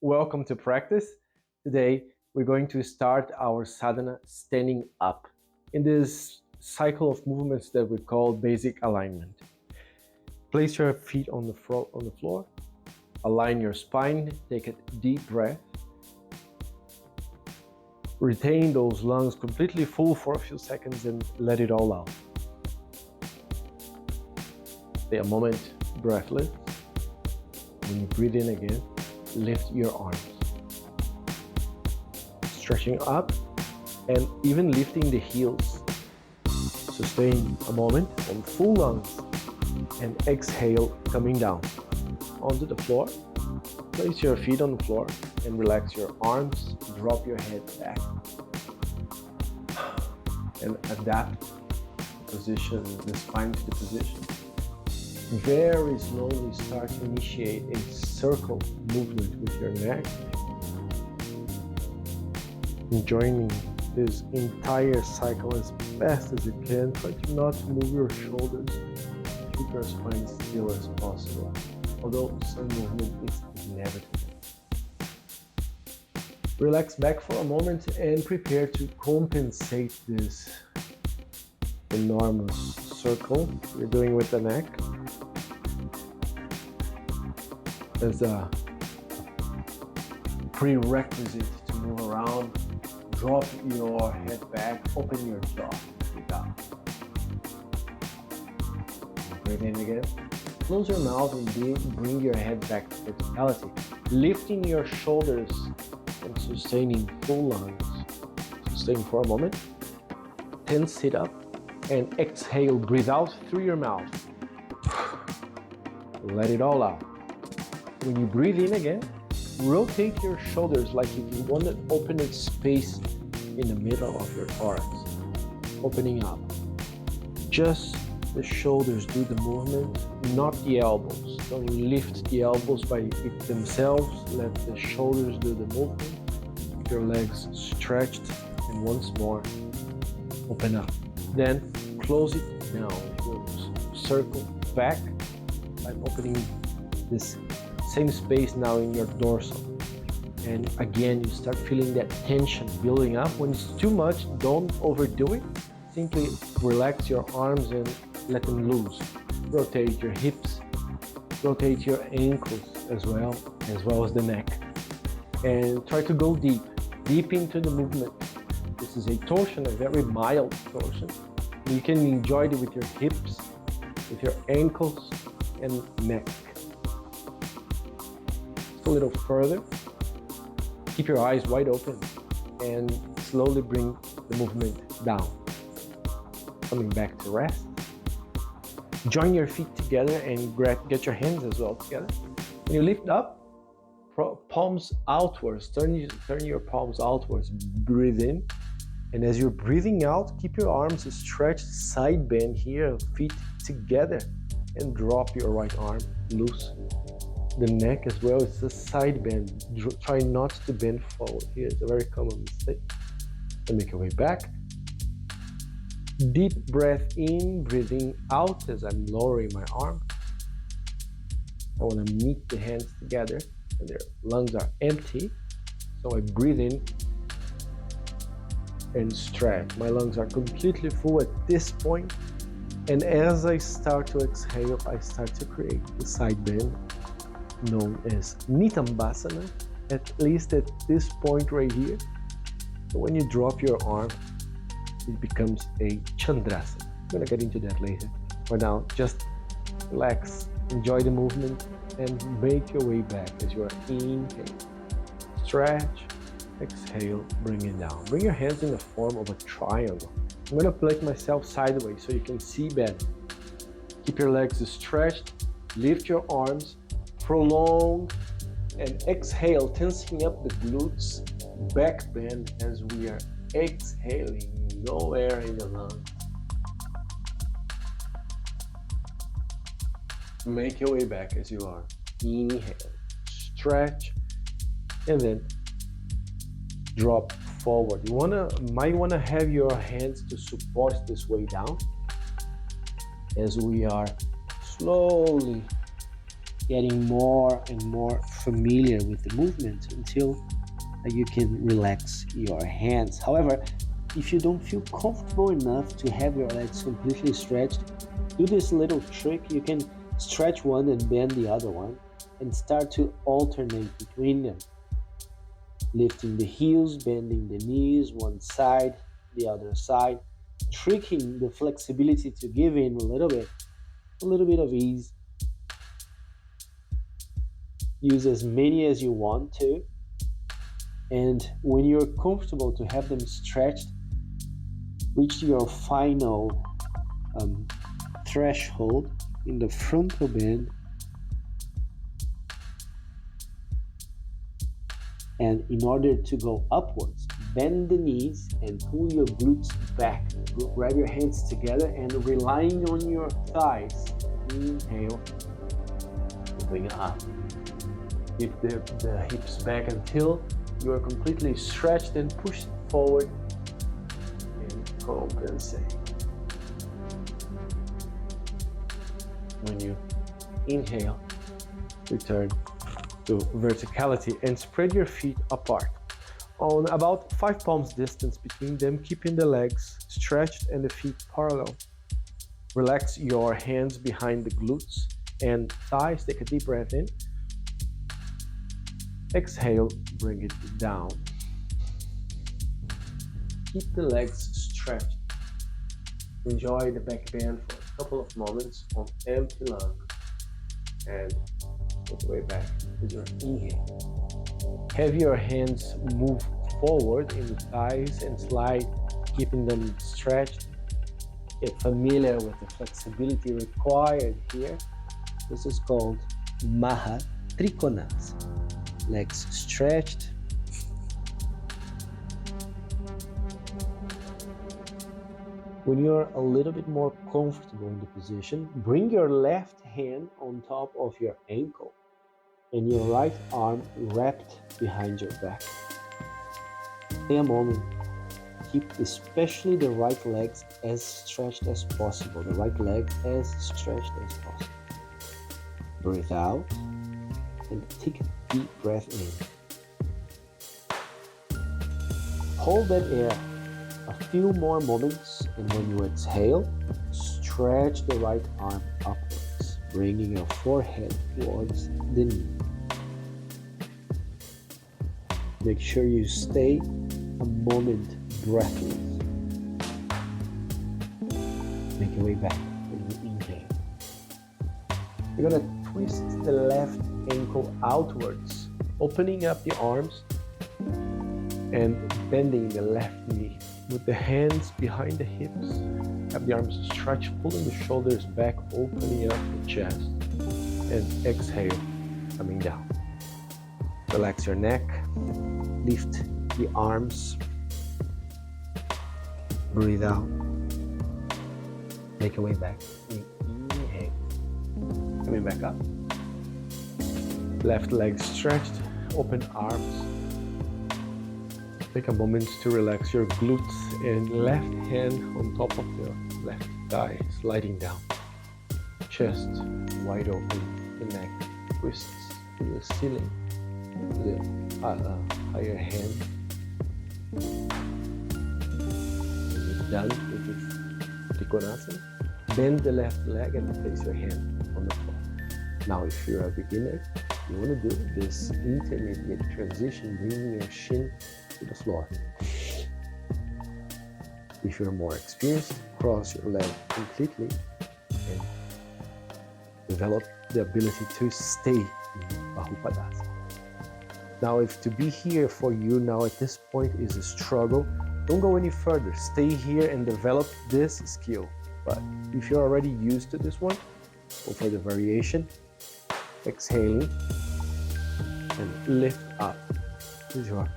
welcome to practice. Today we're going to start our sadhana standing up in this cycle of movements that we call basic alignment. Place your feet on the floor, align your spine, take a deep breath. Retain those lungs completely full for a few seconds and let it all out. Stay a moment breathless. When you breathe in again, lift your arms. Stretching up and even lifting the heels. Sustain a moment on full lungs and exhale coming down onto the floor. Place your feet on the floor and relax your arms. Drop your head back and adapt the position, the spine to the position. Very slowly start to initiate a circle movement with your neck. Joining this entire cycle as fast as you can. Try to not move your shoulders. Keep your spine still as possible, although some movement is inevitable. Relax back for a moment and prepare to compensate this enormous circle you're doing with the neck. As a prerequisite to move around, drop your head back, open your jaw, breathe out. Breathe in again. Close your mouth and bring your head back to verticality. Lifting your shoulders and sustaining full lungs. Sustain for a moment. Then sit up and exhale, breathe out through your mouth. Let it all out. When you breathe in again, rotate your shoulders like if you want to open a space in the middle of your thorax. Opening up. Just the shoulders do the movement, not the elbows. Don't lift the elbows by themselves. Let the shoulders do the movement. Keep your legs stretched. And once more, open up. Then close it down. You'll circle back by opening this same space now in your dorsal. And again, you start feeling that tension building up. When it's too much, don't overdo it. Simply relax your arms and let them loose. Rotate your hips, rotate your ankles as well as the neck. And try to go deep into the movement. This is a torsion, a very mild torsion. You can enjoy it with your hips, with your ankles and neck. A little further. Keep your eyes wide open and slowly bring the movement down. Coming back to rest. Join your feet together and get your hands as well together. When you lift up, palms outwards. Turn your palms outwards. Breathe in. And as you're breathing out, keep your arms stretched, side bend here, feet together. And drop your right arm loose. The neck as well, it's a side bend. Try not to bend forward here. It's a very common mistake. And make your way back. Deep breath in, breathing out as I'm lowering my arm. I want to meet the hands together and their lungs are empty. So I breathe in and stretch. My lungs are completely full at this point. And as I start to exhale, I start to create the side bend known as Nitambasana, at least at this point right here. So when you drop your arm, it becomes a Chandrasana. I'm gonna get into that later. For now, just relax, enjoy the movement, and make your way back as you are inhaling. Stretch, exhale, bring it down. Bring your hands in the form of a triangle. I'm gonna place myself sideways so you can see better. Keep your legs stretched, lift your arms, prolong and exhale, tensing up the glutes, back bend as we are exhaling, no air in the lungs. Make your way back as you are. Inhale, stretch, and then drop forward. You might wanna have your hands to support this way down as we are slowly getting more and more familiar with the movement until you can relax your hands. However, if you don't feel comfortable enough to have your legs completely stretched, do this little trick. You can stretch one and bend the other one and start to alternate between them, lifting the heels, bending the knees, one side, the other side, tricking the flexibility to give in a little bit of ease. Use as many as you want to, and when you're comfortable to have them stretched, reach your final threshold in the frontal bend, and in order to go upwards, bend the knees and pull your glutes back. Grab your hands together and relying on your thighs, inhale, going up. Keep the hips back until you are completely stretched and pushed forward and compensate. When you inhale, return to verticality and spread your feet apart on about 5 palms distance between them, keeping the legs stretched and the feet parallel. Relax your hands behind the glutes and thighs. Take a deep breath in. Exhale, bring it down. Keep the legs stretched. Enjoy the back bend for a couple of moments on empty lung and take the way back with your inhale. Have your hands move forward in the thighs and slide, keeping them stretched. Get familiar with the flexibility required here. This is called Maha Trikonasana. Legs stretched. When you're a little bit more comfortable in the position, bring your left hand on top of your ankle and your right arm wrapped behind your back. Take a moment. Keep especially the right legs as stretched as possible. The right leg as stretched as possible. Breathe out and take a deep breath in. Hold that air a few more moments, and when you exhale, stretch the right arm upwards, bringing your forehead towards the knee. Make sure you stay a moment breathless. Make your way back when you inhale. You're gonna twist the left ankle outwards, opening up the arms and bending the left knee. With the hands behind the hips, have the arms stretched, pulling the shoulders back, opening up the chest, and exhale, coming down. Relax your neck, lift the arms, breathe out, make your way back, inhale, coming back up. Left leg stretched, open arms. Take a moment to relax your glutes and left hand on top of the left thigh, sliding down. Chest wide open, the neck twists to the ceiling, the higher hand. When you're done with this Trikonasana, bend the left leg and place your hand on the floor. Now, if you're a beginner, you want to do this intermediate transition, bringing your shin to the floor. If you're more experienced, cross your leg completely and develop the ability to stay in Bahupadasana. Now, if to be here for you now at this point is a struggle, don't go any further. Stay here and develop this skill. But if you're already used to this one, go for the variation. Exhaling and lift up as you are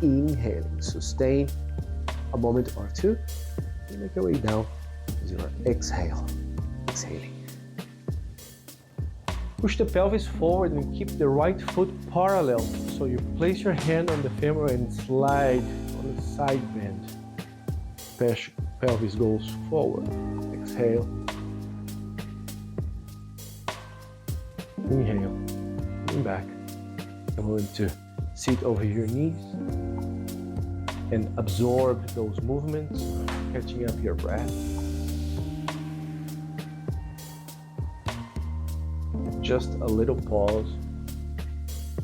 inhaling. Sustain a moment or two and make your way down as you are exhaling. Push the pelvis forward and keep the right foot parallel. So you place your hand on the femur and slide on the side bend. Pelvis goes forward. Exhale. Inhale, lean back. I'm going to sit over your knees and absorb those movements, catching up your breath. Just a little pause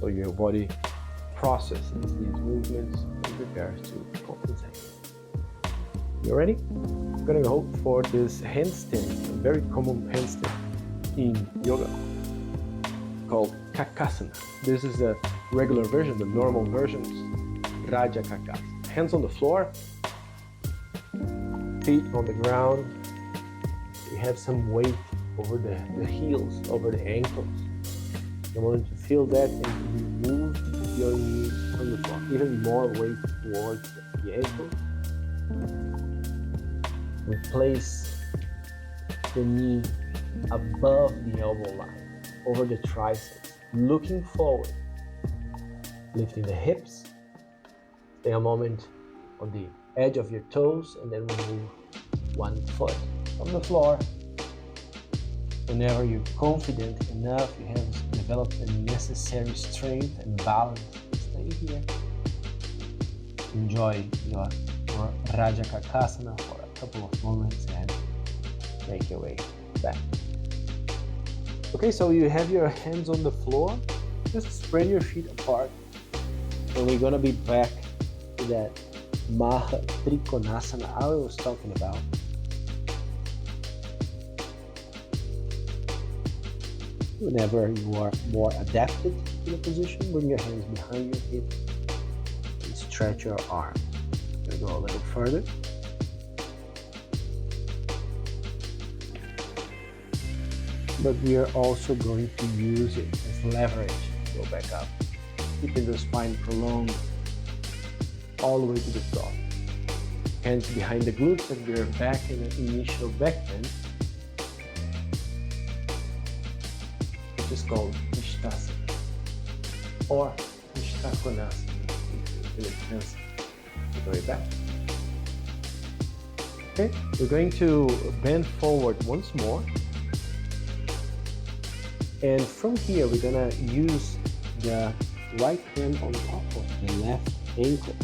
so your body processes these movements and prepares to compensate. You ready? I'm gonna go for this handstand, a very common handstand in yoga called kakasana. This is the regular version, the normal version is Raja Kakasana. Hands on the floor, feet on the ground. You have some weight over the heels, over the ankles. You want to feel that and remove your knees from the floor. Even more weight towards the ankles. And place the knee above the elbow line, over the triceps, looking forward, lifting the hips. Stay a moment on the edge of your toes and then remove one foot from the floor. Whenever you're confident enough, you have developed the necessary strength and balance, stay here. Enjoy your Raja Kakasana for a couple of moments and make your way back. Okay, so you have your hands on the floor. Just spread your feet apart. And we're gonna be back to that Maha Trikonasana I was talking about. Whenever you are more adapted to the position, bring your hands behind your hips and stretch your arms. We're gonna go a little further. But we are also going to use it as leverage. Go back up, keeping the spine prolonged all the way to the top. Hands behind the glutes and we're back in an initial back bend, which is called Ishtasana or Ishtakonasana. It makes sense. Go way back. Okay, we're going to bend forward once more. And from here, we're gonna use the right hand on top of the left ankle.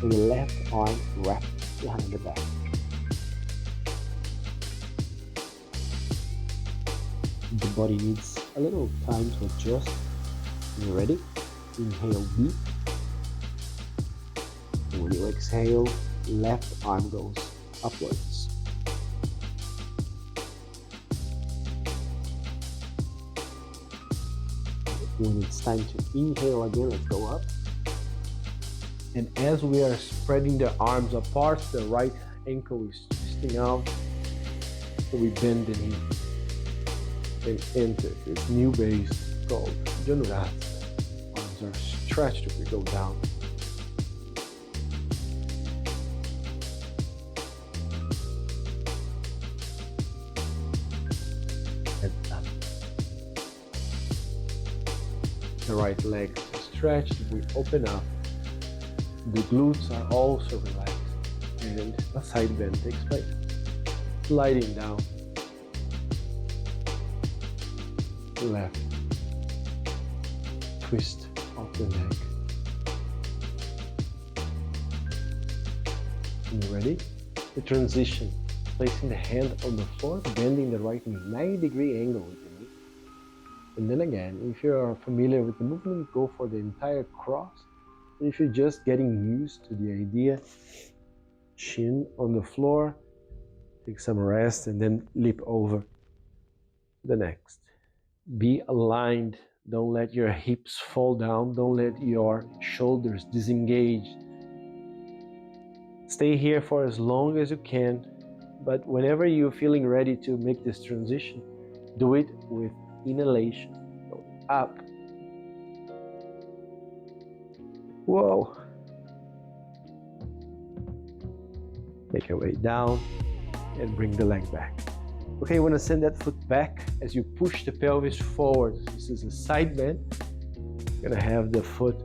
And the left arm wrapped behind the back. The body needs a little time to adjust. You ready? Inhale deep. And when you exhale, left arm goes upwards. When it's time to inhale again, let's go up. And as we are spreading the arms apart, the right ankle is twisting out. So we bend the knee and enter this new base called Janurasana. Arms are stretched as we go down. And up. The right leg is stretched, we open up. The glutes are also relaxed and a side bend takes place. Sliding down. Left. Twist of the neck. You ready? The transition. Placing the hand on the floor, bending the right knee, 90-degree angle with the knee. And then again, if you are familiar with the movement, go for the entire cross. And if you're just getting used to the idea, chin on the floor, take some rest and then leap over to the next. Be aligned. Don't let your hips fall down. Don't let your shoulders disengage. Stay here for as long as you can. But whenever you're feeling ready to make this transition, do it with inhalation. Go up. Whoa. Make your way down and bring the leg back. Okay, you want to send that foot back as you push the pelvis forward. This is a side bend. You're going to have the foot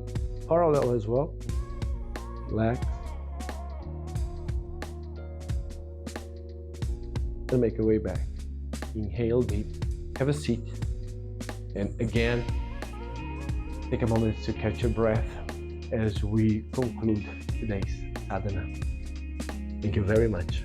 parallel as well. Relax. And make your way back. Inhale deep. Have a seat. And again, take a moment to catch your breath as we conclude today's sadhana. Thank you very much.